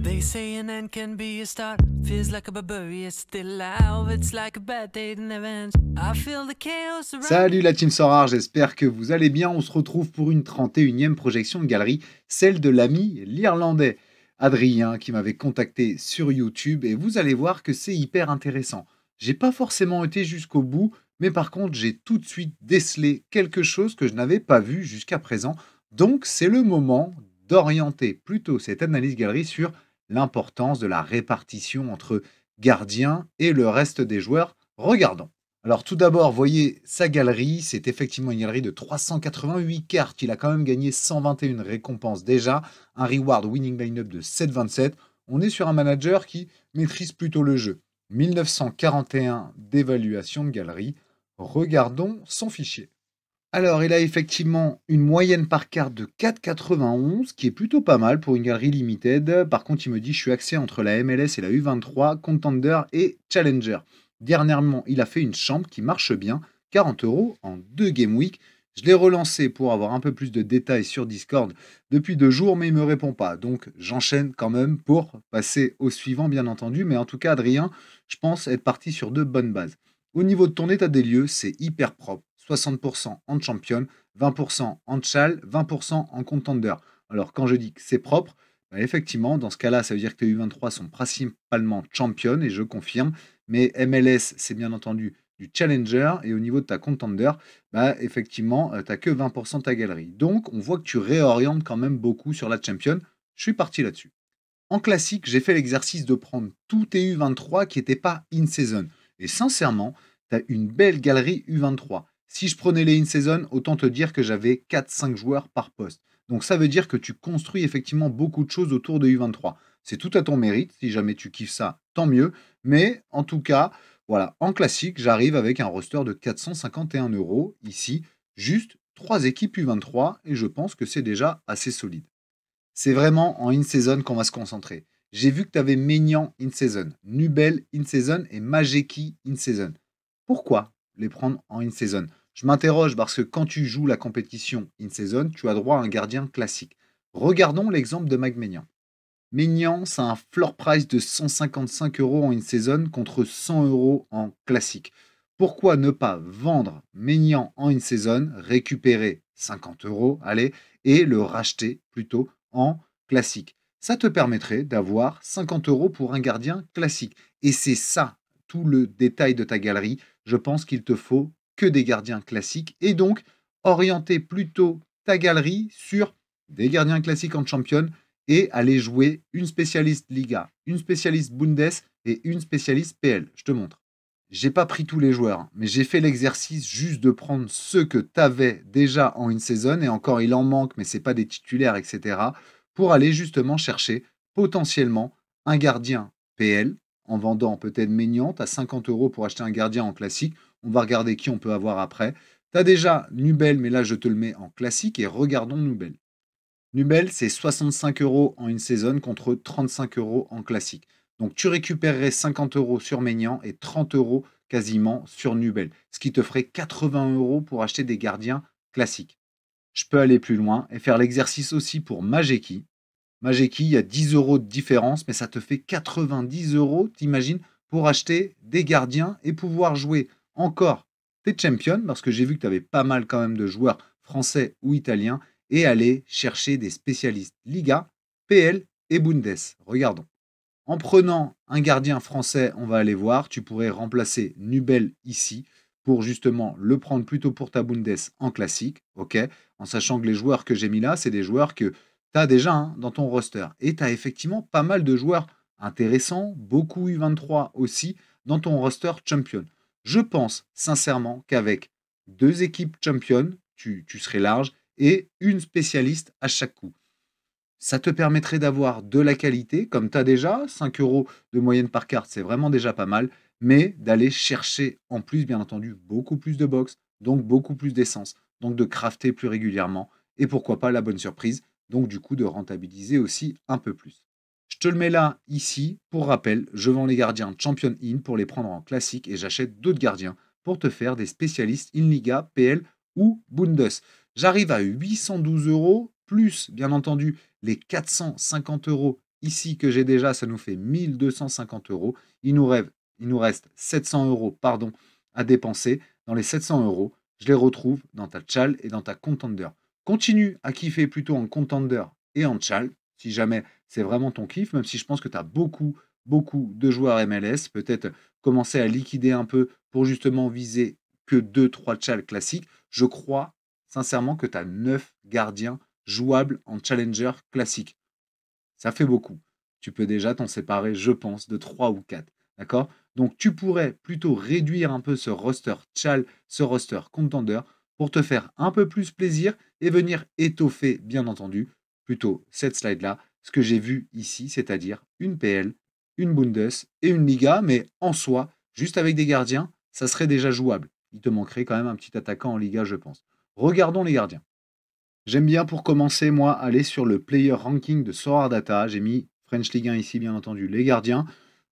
They say an end can be a start. Feels like a barbarian still alive. It's like a bad day that never ends. I feel the chaos around Salut me. la team Sorare, j'espère que vous allez bien. On se retrouve pour une 31e projection de galerie, celle de l'ami l'Irlandais Adrien qui m'avait contacté sur YouTube et vous allez voir que c'est hyper intéressant. J'ai pas forcément été jusqu'au bout, mais par contre j'ai tout de suite décelé quelque chose que je n'avais pas vu jusqu'à présent. Donc c'est le moment d'orienter plutôt cette analyse galerie sur l'importance de la répartition entre gardiens et le reste des joueurs. Regardons. Alors tout d'abord, voyez sa galerie, c'est effectivement une galerie de 388 cartes. Il a quand même gagné 121 récompenses déjà, un reward winning line-up de 7,27. On est sur un manager qui maîtrise plutôt le jeu. 1941 d'évaluation de galerie. Regardons son fichier. Alors, il a effectivement une moyenne par carte de 4,91, qui est plutôt pas mal pour une galerie limited. Par contre, il me dit je suis axé entre la MLS et la U23, Contender et Challenger. Dernièrement, il a fait une chambre qui marche bien, 40 € en 2 Game Week. Je l'ai relancé pour avoir un peu plus de détails sur Discord depuis 2 jours, mais il ne me répond pas. Donc, j'enchaîne quand même pour passer au suivant, bien entendu. Mais en tout cas, Adrien, je pense être parti sur de bonnes bases. Au niveau de ton état des lieux, c'est hyper propre. 60% en champion, 20% en chal, 20% en contender. Alors quand je dis que c'est propre, bah, effectivement, dans ce cas-là, ça veut dire que tes U23 sont principalement champion, et je confirme. Mais MLS, c'est bien entendu du challenger, et au niveau de ta contender, bah, effectivement, tu n'as que 20% de ta galerie. Donc, on voit que tu réorientes quand même beaucoup sur la champion. Je suis parti là-dessus. En classique, j'ai fait l'exercice de prendre tous tes U23 qui n'étaient pas in-season. Et sincèrement, tu as une belle galerie U23. Si je prenais les in-season, autant te dire que j'avais 4-5 joueurs par poste. Donc ça veut dire que tu construis effectivement beaucoup de choses autour de U23. C'est tout à ton mérite. Si jamais tu kiffes ça, tant mieux. Mais en tout cas, voilà, en classique, j'arrive avec un roster de 451 € ici. Juste 3 équipes U23 et je pense que c'est déjà assez solide. C'est vraiment en in-season qu'on va se concentrer. J'ai vu que tu avais Maignan in-season, Nubel in-season et Majeki in-season. Pourquoi les prendre en in-season? Je m'interroge parce que quand tu joues la compétition in-season, tu as droit à un gardien classique. Regardons l'exemple de Mag Maignan. Maignan, c'est un floor price de 155 € en in-season contre 100 € en classique. Pourquoi ne pas vendre Maignan en in-season, récupérer 50 €, allez, et le racheter plutôt en classique? Ça te permettrait d'avoir 50 € pour un gardien classique. Et c'est ça, tout le détail de ta galerie. Je pense qu'il te faut que des gardiens classiques et donc orienter plutôt ta galerie sur des gardiens classiques en champion et aller jouer une spécialiste Liga, une spécialiste Bundes et une spécialiste PL. Je te montre. J'ai pas pris tous les joueurs, mais j'ai fait l'exercice juste de prendre ceux que tu avais déjà en une saison, et encore il en manque, mais c'est pas des titulaires, etc., pour aller justement chercher potentiellement un gardien PL en vendant peut-être Maignan. Tu as 50 € pour acheter un gardien en classique. On va regarder qui on peut avoir après. Tu as déjà Nubel, mais là je te le mets en classique et regardons Nubel. Nubel, c'est 65 € en une saison contre 35 € en classique. Donc tu récupérerais 50 € sur Maignan et 30 € quasiment sur Nubel, ce qui te ferait 80 € pour acheter des gardiens classiques. Je peux aller plus loin et faire l'exercice aussi pour Majeki. Majeki, il y a 10 € de différence, mais ça te fait 90 €, t'imagines, pour acheter des gardiens et pouvoir jouer encore tes champions, parce que j'ai vu que tu avais pas mal quand même de joueurs français ou italiens, et aller chercher des spécialistes Liga, PL et Bundes. Regardons. En prenant un gardien français, on va aller voir, tu pourrais remplacer Nubel ici pour justement le prendre plutôt pour ta Bundes en classique, ok? En sachant que les joueurs que j'ai mis là, c'est des joueurs que tu as déjà hein, dans ton roster. Et tu as effectivement pas mal de joueurs intéressants, beaucoup U23 aussi, dans ton roster champion. Je pense sincèrement qu'avec 2 équipes champion, tu serais large et une spécialiste à chaque coup. Ça te permettrait d'avoir de la qualité, comme tu as déjà, 5 € de moyenne par carte, c'est vraiment déjà pas mal, mais d'aller chercher en plus, bien entendu, beaucoup plus de box, donc beaucoup plus d'essence, donc de crafter plus régulièrement, et pourquoi pas la bonne surprise, donc du coup de rentabiliser aussi un peu plus. Je te le mets là, ici, pour rappel, je vends les gardiens Champion In pour les prendre en classique et j'achète d'autres gardiens pour te faire des spécialistes in Liga, PL ou Bundes. J'arrive à 812 € plus, bien entendu, les 450 € ici que j'ai déjà, ça nous fait 1250 €. Il nous reste 700 € pardon, à dépenser. Dans les 700 €, je les retrouve dans ta tchal et dans ta contender. Continue à kiffer plutôt en contender et en tchal, si jamais c'est vraiment ton kiff, même si je pense que tu as beaucoup de joueurs MLS. Peut-être commencer à liquider un peu pour justement viser que 2-3 tchals classiques. Je crois sincèrement que tu as 9 gardiens jouables en challenger classique. Ça fait beaucoup. Tu peux déjà t'en séparer, je pense, de 3 ou 4. D'accord? Donc tu pourrais plutôt réduire un peu ce roster tchal, ce roster contender pour te faire un peu plus plaisir et venir étoffer, bien entendu, plutôt cette slide-là, ce que j'ai vu ici, c'est-à-dire une PL, une Bundes et une Liga, mais en soi, juste avec des gardiens, ça serait déjà jouable. Il te manquerait quand même un petit attaquant en Liga, je pense. Regardons les gardiens. J'aime bien pour commencer, moi, aller sur le player ranking de Sorare Data. J'ai mis French Ligue 1 ici, bien entendu, les gardiens.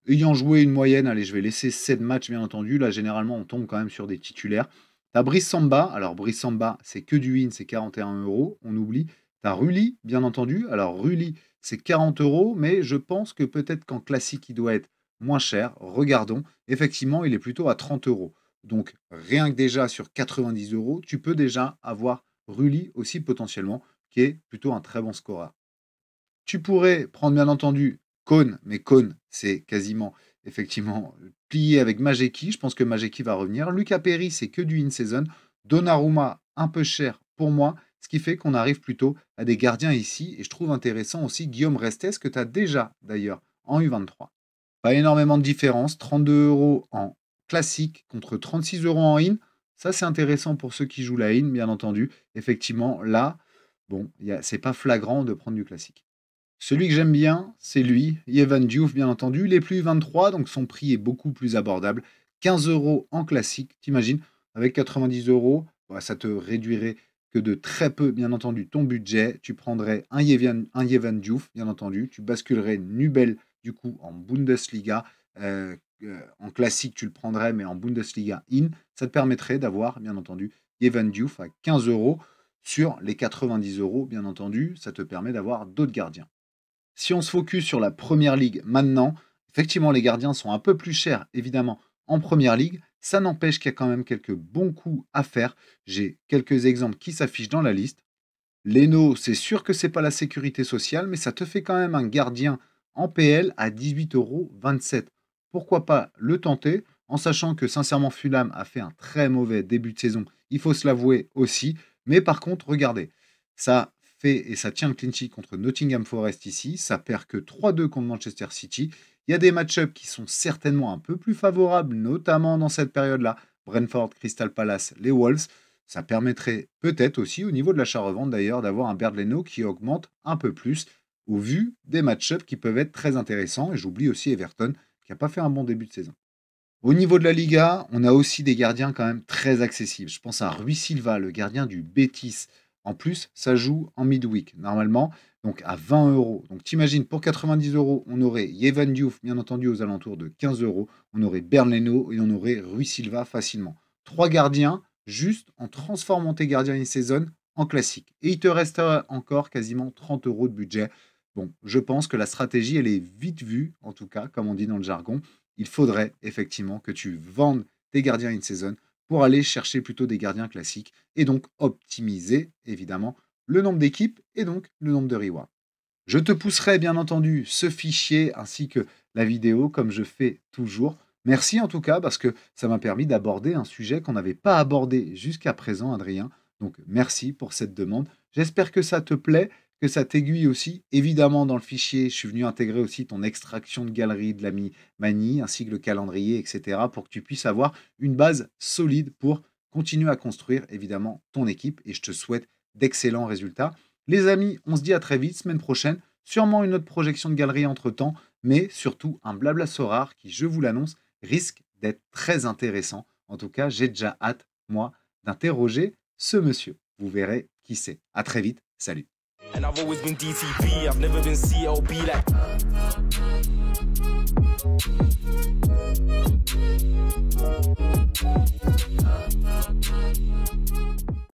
Ayant joué une moyenne, allez, je vais laisser 7 matchs, bien entendu. Là, généralement, on tombe quand même sur des titulaires. T'as Brice Samba. Alors, Brice Samba, c'est que du win, c'est 41 €. On oublie. T'as Rulli, bien entendu. Alors, Rulli, c'est 40 €, mais je pense que peut-être qu'en classique, il doit être moins cher. Regardons. Effectivement, il est plutôt à 30 €. Donc, rien que déjà sur 90 €, tu peux déjà avoir Rulli aussi potentiellement, qui est plutôt un très bon scoreur. Tu pourrais prendre bien entendu Cône, mais Cône, c'est quasiment effectivement plié avec Majeki. Je pense que Majeki va revenir. Lucas Perry, c'est que du in-season. Donnarumma, un peu cher pour moi, ce qui fait qu'on arrive plutôt à des gardiens ici. Et je trouve intéressant aussi Guillaume Restes, que tu as déjà d'ailleurs en U23. Pas énormément de différence, 32 € en classique contre 36 € en in. Ça, c'est intéressant pour ceux qui jouent la in, bien entendu. Effectivement, là, bon, c'est pas flagrant de prendre du classique. Celui que j'aime bien, c'est lui, Yevan Diouf, bien entendu. Il est plus 23, donc son prix est beaucoup plus abordable. 15 € en classique, t'imagines, avec 90 €, bah, ça te réduirait que de très peu, bien entendu, ton budget. Tu prendrais un Yevan Diouf, bien entendu. Tu basculerais Nubel, du coup, en Bundesliga. En classique, tu le prendrais, mais en Bundesliga in, ça te permettrait d'avoir, bien entendu, Yevan Diouf à 15 € sur les 90 €, bien entendu. Ça te permet d'avoir d'autres gardiens. Si on se focus sur la première ligue maintenant, effectivement, les gardiens sont un peu plus chers, évidemment, en première ligue. Ça n'empêche qu'il y a quand même quelques bons coups à faire. J'ai quelques exemples qui s'affichent dans la liste. Leno, c'est sûr que c'est pas la sécurité sociale, mais ça te fait quand même un gardien en PL à 18,27 €. Pourquoi pas le tenter, en sachant que sincèrement Fulham a fait un très mauvais début de saison, il faut se l'avouer aussi. Mais par contre, regardez, ça fait et ça tient le clean sheet contre Nottingham Forest ici, ça perd que 3-2 contre Manchester City. Il y a des match-ups qui sont certainement un peu plus favorables, notamment dans cette période-là. Brentford, Crystal Palace, les Wolves. Ça permettrait peut-être aussi, au niveau de l'achat-revente d'ailleurs, d'avoir un Bernd Leno qui augmente un peu plus au vu des match-ups qui peuvent être très intéressants. Et j'oublie aussi Everton qui n'a pas fait un bon début de saison. Au niveau de la Liga, on a aussi des gardiens quand même très accessibles. Je pense à Rui Silva, le gardien du Betis. En plus, ça joue en midweek normalement, donc à 20 €. Donc t'imagines, pour 90 €, on aurait Yevan Diouf, bien entendu, aux alentours de 15 €. On aurait Bernd Leno et on aurait Rui Silva facilement. 3 gardiens, juste en transformant tes gardiens in-season en classique. Et il te restera encore quasiment 30 € de budget. Bon, je pense que la stratégie, elle est vite vue, en tout cas, comme on dit dans le jargon. Il faudrait effectivement que tu vendes tes gardiens in-season pour aller chercher plutôt des gardiens classiques et donc optimiser, évidemment, le nombre d'équipes et donc le nombre de rewards. Je te pousserai, bien entendu, ce fichier ainsi que la vidéo, comme je fais toujours. Merci en tout cas, parce que ça m'a permis d'aborder un sujet qu'on n'avait pas abordé jusqu'à présent, Adrien. Donc, merci pour cette demande. J'espère que ça te plaît, que ça t'aiguille aussi. Évidemment, dans le fichier, je suis venu intégrer aussi ton extraction de galerie de l'ami Mani, ainsi que le calendrier, etc., pour que tu puisses avoir une base solide pour continuer à construire, évidemment, ton équipe. Et je te souhaite d'excellents résultats. Les amis, on se dit à très vite, semaine prochaine. Sûrement une autre projection de galerie entre-temps, mais surtout un blabla Sorare qui, je vous l'annonce, risque d'être très intéressant. En tout cas, j'ai déjà hâte, moi, d'interroger ce monsieur. Vous verrez qui c'est. À très vite. Salut. And I've always been DCP, I've never been CLB like